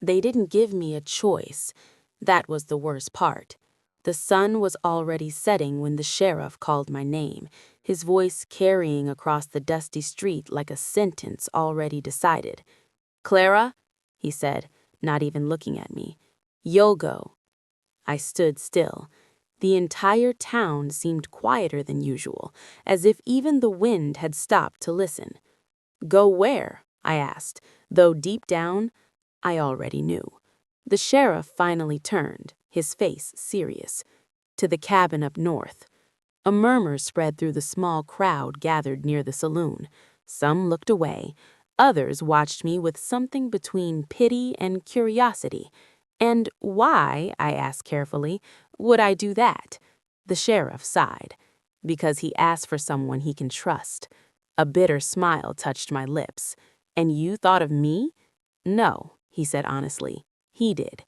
They didn't give me a choice. That was the worst part. The sun was already setting when the sheriff called my name, his voice carrying across the dusty street like a sentence already decided. "Clara," he said, not even looking at me. "You'll go." I stood still. The entire town seemed quieter than usual, as if even the wind had stopped to listen. "Go where?" I asked, though deep down, I already knew. The sheriff finally turned, his face serious. "To the cabin up north." A murmur spread through the small crowd gathered near the saloon. Some looked away. Others watched me with something between pity and curiosity. "And why," I asked carefully, "would I do that?" The sheriff sighed. "Because he asked for someone he can trust." A bitter smile touched my lips. "And you thought of me?" "No," he said honestly. "He did."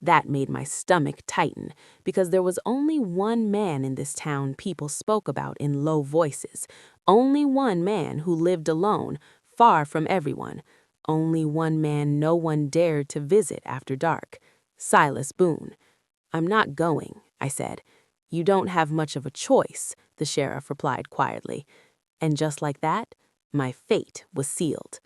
That made my stomach tighten, because there was only one man in this town people spoke about in low voices. Only one man who lived alone, far from everyone. Only one man no one dared to visit after dark. Silas Boone. "I'm not going," I said. "You don't have much of a choice," the sheriff replied quietly. And just like that, my fate was sealed.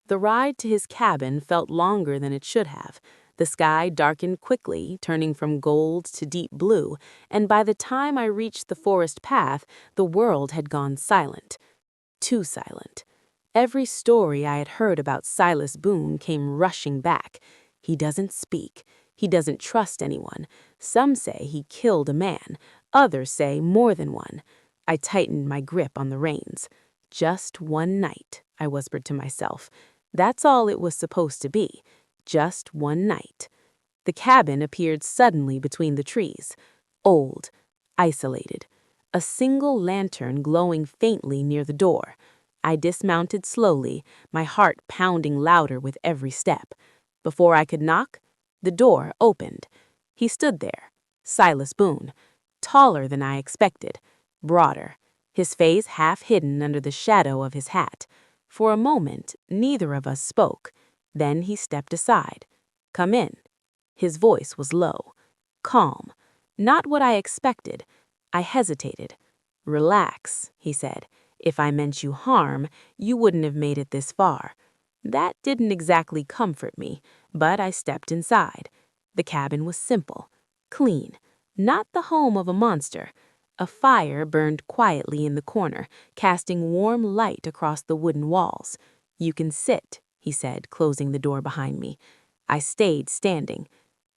The ride to his cabin felt longer than it should have. The sky darkened quickly, turning from gold to deep blue, and by the time I reached the forest path, the world had gone silent. Too silent. Every story I had heard about Silas Boone came rushing back. He doesn't speak. He doesn't trust anyone. Some say he killed a man. Others say more than one. I tightened my grip on the reins. "Just one night," I whispered to myself. That's all it was supposed to be. Just one night. The cabin appeared suddenly between the trees. Old. Isolated. A single lantern glowing faintly near the door. I dismounted slowly, my heart pounding louder with every step. Before I could knock, the door opened. He stood there. Silas Boone. Taller than I expected. Broader. His face half hidden under the shadow of his hat. For a moment, neither of us spoke. Then he stepped aside. "Come in." His voice was low. Calm. Not what I expected. I hesitated. "Relax," he said. "If I meant you harm, you wouldn't have made it this far." That didn't exactly comfort me, but I stepped inside. The cabin was simple. Clean. Not the home of a monster. A fire burned quietly in the corner, casting warm light across the wooden walls. "You can sit," he said, closing the door behind me. I stayed standing.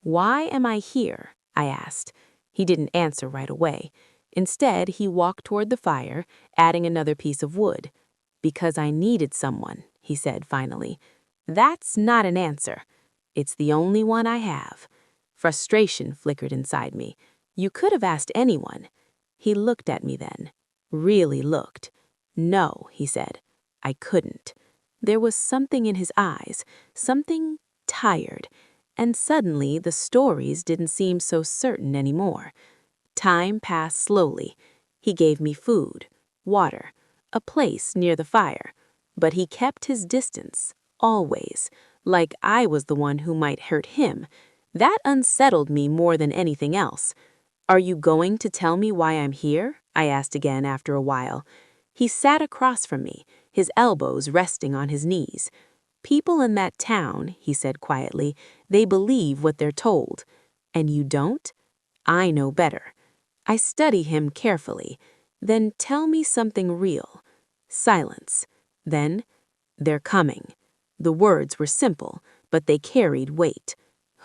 "Why am I here?" I asked. He didn't answer right away. Instead, he walked toward the fire, adding another piece of wood. "Because I needed someone," he said finally. "That's not an answer. It's the only one I have." Frustration flickered inside me. "You could have asked anyone." He looked at me then. Really looked. "No," he said. "I couldn't." There was something in his eyes, something tired, and suddenly the stories didn't seem so certain anymore. Time passed slowly. He gave me food, water, a place near the fire, but he kept his distance, always, like I was the one who might hurt him. That unsettled me more than anything else. "Are you going to tell me why I'm here?" I asked again after a while. He sat across from me, his elbows resting on his knees. "People in that town," he said quietly, "they believe what they're told. And you don't? I know better." I study him carefully. "Then tell me something real." Silence. Then, "They're coming." The words were simple, but they carried weight.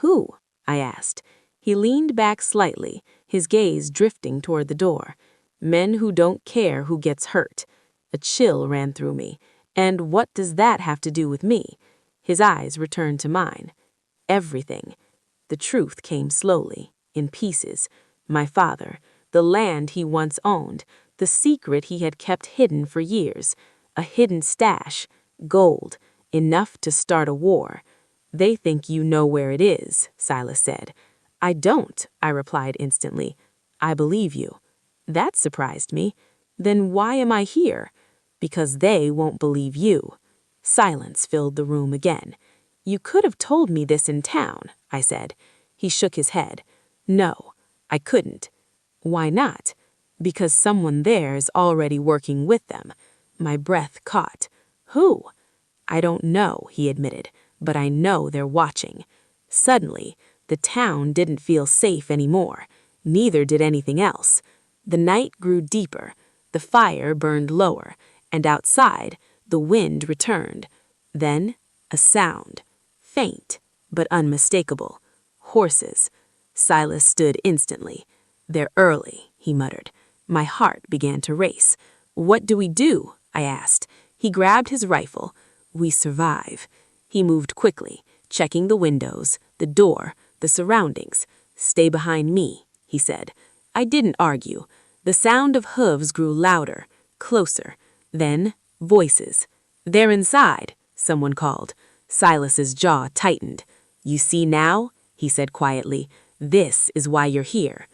"Who?" I asked. He leaned back slightly, his gaze drifting toward the door. "Men who don't care who gets hurt." A chill ran through me. "And what does that have to do with me?" His eyes returned to mine. "Everything." The truth came slowly, in pieces. My father, the land he once owned, the secret he had kept hidden for years. A hidden stash, gold, enough to start a war. "They think you know where it is," Silas said. "I don't," I replied instantly. "I believe you." That surprised me. "Then why am I here?" "Because they won't believe you." Silence filled the room again. You could have told me this in town, I said. He shook his head. No, I couldn't. Why not? Because someone there is already working with them. My breath caught. Who? I don't know, he admitted, but I know they're watching. Suddenly, the town didn't feel safe anymore. Neither did anything else. The night grew deeper, the fire burned lower, and outside, the wind returned. Then, a sound. Faint, but unmistakable. Horses. Silas stood instantly. They're early, he muttered. My heart began to race. What do we do? I asked. He grabbed his rifle. We survive. He moved quickly, checking the windows, the door, the surroundings. Stay behind me, he said. I didn't argue. The sound of hooves grew louder, closer. Then, voices. They're inside, someone called. Silas's jaw tightened. You see now? He said quietly. This is why you're here.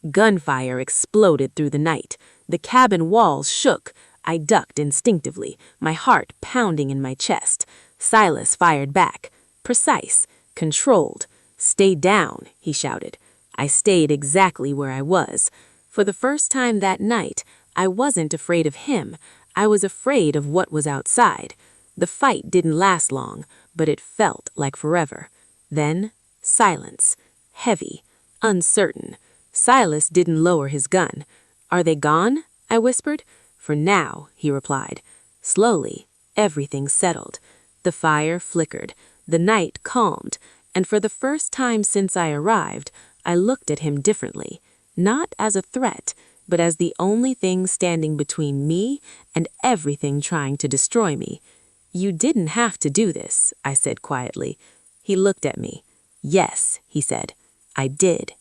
Gunfire exploded through the night. The cabin walls shook. I ducked instinctively, my heart pounding in my chest. Silas fired back. Precise, controlled. Stay down, he shouted. I stayed exactly where I was. For the first time that night, I wasn't afraid of him. I was afraid of what was outside. The fight didn't last long, but it felt like forever. Then, silence. Heavy, uncertain. Silas didn't lower his gun. Are they gone? I whispered. For now, he replied. Slowly, everything settled. The fire flickered. The night calmed. And for the first time since I arrived, I looked at him differently. Not as a threat, but as the only thing standing between me and everything trying to destroy me. You didn't have to do this, I said quietly. He looked at me. Yes, he said. I did.